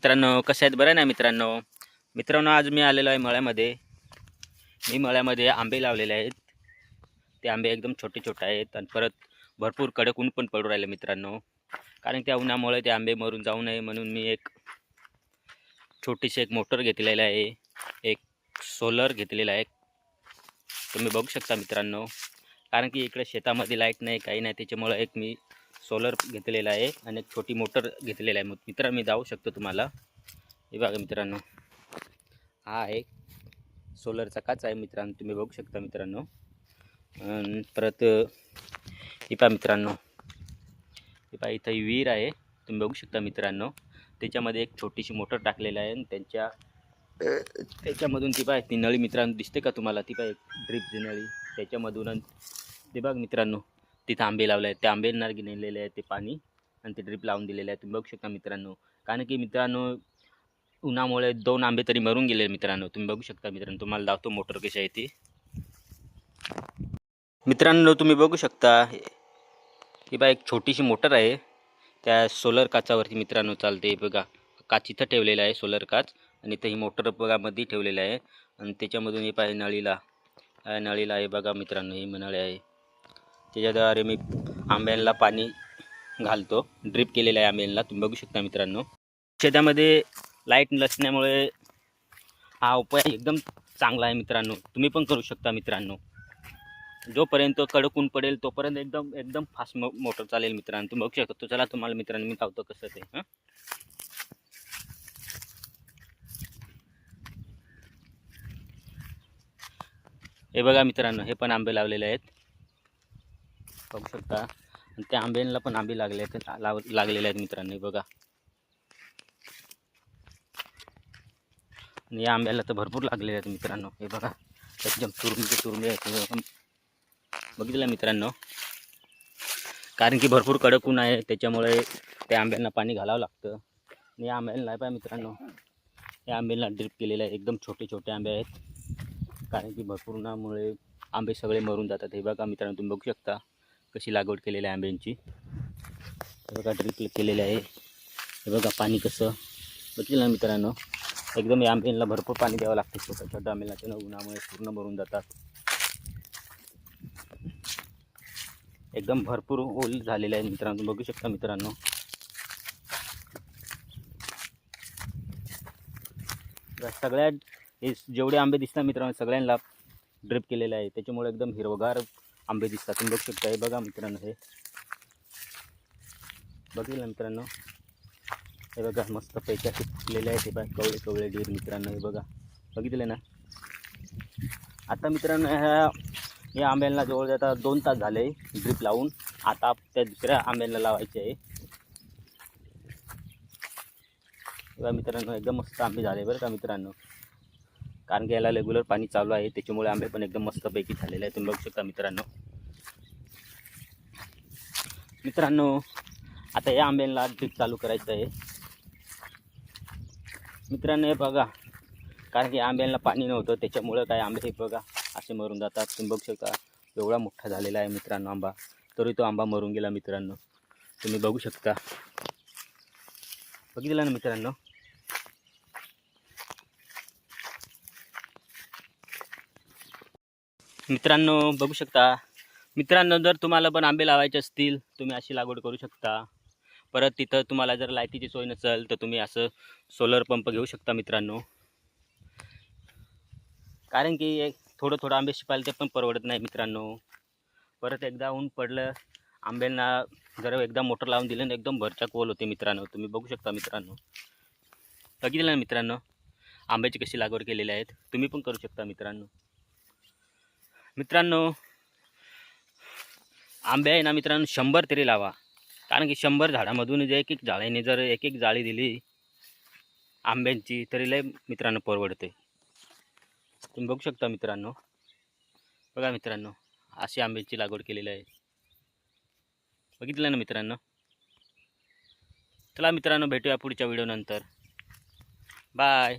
मित्रांनो कसे आहेत? बरं ना मित्रांनो. मित्रांनो आज मी आलेलो आहे मळ्यामध्ये. मी मळ्यामध्ये आंबे लावलेले आहेत. ते आंबे एकदम छोटे छोटे आहेत आणि परत भरपूर कडक ऊन पण पडू राहिले मित्रांनो. कारण त्या उन्हामुळे ते आंबे मरून जाऊ नये म्हणून मी एक छोटीशी एक मोटर घेतलेली आहे. एक सोलर घेतलेला आहे. तुम्ही बघू शकता मित्रांनो. कारण की इकडे शेतामध्ये लाईट नाही काही नाही, त्याच्यामुळे एक मी सोलर घेतलेला आहे आणि एक छोटी मोटर घेतलेला आहे. मित्रांनो मी दाखवू शकतो तुम्हाला. हे बघा मित्रांनो, हा एक सोलरचा काच आहे मित्रांनो, तुम्ही बघू शकता मित्रांनो. परत हे पहा मित्रांनो, हे पहा इथं विहीर आहे, तुम्ही बघू शकता मित्रांनो. त्याच्यामध्ये एक छोटीशी मोटर टाकलेली आहे आणि त्याच्यामधून ती पहा ती नळी मित्रांनो दिसते का तुम्हाला? ती पहा एक ड्रिपची नळी, त्याच्यामधून ते बघ मित्रांनो तिथं आंबे लावले आहेत. त्या आंबेंना नेलेले आहे ते पाणी आणि ते ड्रिप लावून दिलेले आहे, तुम्ही बघू शकता मित्रांनो. कारण की मित्रांनो उन्हामुळे 2 आंबे तरी मरून गेले मित्रांनो, तुम्ही बघू शकता मित्रांनो. तुम्हाला दाखवतो मोटर कशी आहे ती. मित्रांनो तुम्ही बघू शकता, ही बघा एक छोटीशी मोटर आहे, त्या सोलर काचावरती मित्रांनो चालते. बघा काच इथं ठेवलेला आहे, सोलर काच, आणि इथं ही मोटर बघा मध्ये ठेवलेलं आहे आणि त्याच्यामधून हे पाहिजे नळीला आहे बघा मित्रांनो. ही नळी आहे, त्याच्याद्वारे मी आंब्यांना पाणी घालतो. ड्रिप केलेलं आहे आंब्यांना, तुम्ही बघू शकता मित्रांनो. शेतामध्ये लाईट नसल्यामुळे हा उपाय एकदम चांगला आहे मित्रांनो, तुम्ही पण करू शकता मित्रांनो. जोपर्यंत कडक ऊन पडेल तोपर्यंत एकदम फास्ट मोटर चालेल मित्रांनो, तुम्ही बघू शकता. तो चला तुम्हाला मित्रांनो मी दाखवतो कसं ते. हे बघा मित्रांनो, हे पण आंबे लावलेले आहेत, बघू शकता. आणि त्या आंब्यांना पण आंबे लागलेले आहेत मित्रांनो. हे बघा, आणि या आंब्याला तर भरपूर लागलेले आहेत मित्रांनो. हे बघा एकदम तुरमी आहेत, बघितलं मित्रांनो. कारण की भरपूर कडक ऊन आहे, त्याच्यामुळे त्या आंब्यांना पाणी घालावं लागतं. आणि या आंब्याला नाही पाहिजे मित्रांनो, या आंब्याला ड्रिप केलेलं आहे. एकदम छोटे छोटे आंबे आहेत, कारण की भरपूर उन्हामुळे आंबे सगळे मरून जातात. हे बघा मित्रांनो, तुम्ही बघू शकता कशी लागवड केलेली आहे आंब्यांची. हे बघा ड्रिप केलेले आहे. हे बघा पाणी कसं, बघितलं ना मित्रांनो. एकदम या आंब्यांना भरपूर पाणी द्यावं लागतं. छोट्या छोट्या आंब्याला त्यांना उन्हामुळे पूर्ण मरून जातात. एकदम भरपूर ओल झालेले आहे मित्रांनो, बघू शकता मित्रांनो. सगळ्यात हे जेवढे आंबे दिसतात मित्रांनो सगळ्यांना ड्रिप केलेलं आहे, त्याच्यामुळे एकदम हिरवगार आंबे दिसतात, तुम्ही बघू शकता. हे बघा मित्रांनो, हे बघितलं मित्रांनो. हे बघा मस्त पैकी फुटलेले आहेत. हे बघा कवळे डीर मित्रांनो. हे बघा बघितले ना. आता मित्रांनो या आंब्यांना जवळ आता 2 तास झाले ड्रिप लावून. आता त्या दुसऱ्या आंब्यांना लावायचे आहे. बघा मित्रांनो एकदम मस्त आंबे झाले बरं का मित्रांनो. कारण की याला रेग्युलर पाणी चालू आहे, त्याच्यामुळे आंबे पण एकदम मस्तपैकी झालेले आहे, तुम्ही बघू शकता मित्रांनो. मित्रांनो आता या आंब्यांना ड्रिप चालू करायचं आहे मित्रांनो. हे बघा, कारण की आंब्यांना पाणी नव्हतं, त्याच्यामुळं काय आंबे हे बघा असे मरून जातात, तुम्ही बघू शकता. एवढा मोठा झालेला आहे मित्रांनो आंबा, तरी तो आंबा मरून गेला मित्रांनो, तुम्ही बघू शकता. बघितलं ना मित्रांनो. मित्रांनो बघू शकता मित्रांनो, जर तुम्हाला पण आंबे लावायचे असतील तुम्ही अशी लागवड करू शकता. परत तिथं तुम्हाला जर लाईटीची सोय नसेल तर तुम्ही असं सोलर पंप घेऊ शकता मित्रांनो. कारण की थोडं आंबे शिपायला ते पण परवडत नाही मित्रांनो. परत एकदा ऊन पडलं आंब्यांना जर एकदा मोटर लावून दिलं ना एकदम भरचाक ओल होते मित्रांनो, तुम्ही बघू शकता मित्रांनो. बघितलं ना मित्रांनो आंब्याची कशी लागवड केलेली आहेत, तुम्ही पण करू शकता मित्रांनो. मित्रांनो आंबे आहे ना मित्रांनो 100 तरी लावा, कारण की 100 झाडामधून जे एक झाडाने जर एक जाळी दिली आंब्यांची तरी लय मित्रांनो परवडते, तुम्ही बघू शकता मित्रांनो. बघा मित्रांनो अशी आंब्याची लागवड केलेली आहे, बघितलं ना मित्रांनो. चला मित्रांनो भेटूया पुढच्या व्हिडिओ नंतर. बाय.